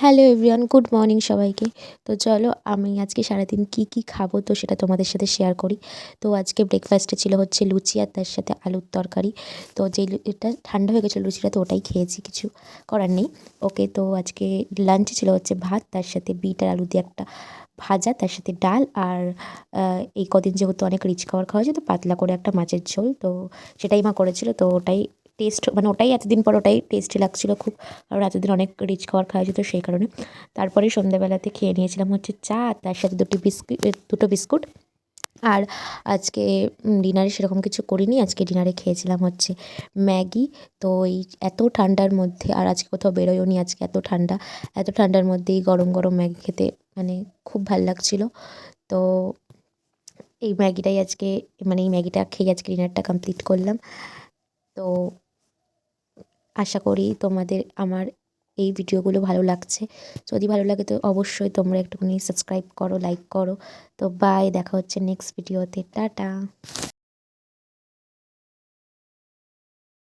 Hello everyone, good morning সবাইকে। তো চলো আমি আজকে সারাদিন কি খাবো তো সেটা তোমাদের সাথে শেয়ার করি। তো আজকে ব্রেকফাস্টে ছিল হচ্ছে লুচি আর তার সাথে আলুর তরকারি। তো এটা ঠান্ডা হয়ে গেছিলো লুচিটা, তো ওটাই খেয়েছি, কিছু করার নেই। ওকে, তো আজকে লাঞ্চে ছিল হচ্ছে ভাত, তার সাথে বিট আর আলু দিয়ে একটা ভাজা, তার সাথে ডাল আর এই কদিন যেহেতু অনেক রিচ খাবার খাওয়া হয়েছে তো পাতলা করে একটা মাছের ঝোল, তো সেটাই মা করেছিল। তো ওটাই টেস্ট, মানে ওটাই এতদিন পর ওটাই টেস্টি লাগছিলো খুব, কারণ এতদিন অনেক রিচ খাবার খাওয়া হয়েছে তো সেই কারণে। তারপরে সন্ধ্যাবেলাতে খেয়ে নিয়েছিলাম হচ্ছে চা, তার সাথে দুটো বিস্কুট। আর আজকে ডিনারে সেরকম কিছু করিনি, আজকে ডিনারে খেয়েছিলাম হচ্ছে ম্যাগি। তো এই এত ঠান্ডার মধ্যে, আর আজকে কোথাও বেরোয়ওনি, আজকে এত ঠান্ডা, এত ঠান্ডার মধ্যেই গরম গরম ম্যাগি খেতে মানে খুব ভাল লাগছিলো। তো এই ম্যাগিটাই আজকে, মানে এই ম্যাগিটা খেয়ে আজকে ডিনারটা কমপ্লিট করলাম। তো আশা করি তোমাদের আমার এই ভিডিওগুলো ভালো লাগছে। যদি ভালো লাগে তো অবশ্যই তোমরা একটুখানি সাবস্ক্রাইব করো, লাইক করো। তো বাই, দেখা হচ্ছে নেক্সট ভিডিওতে, টাটা।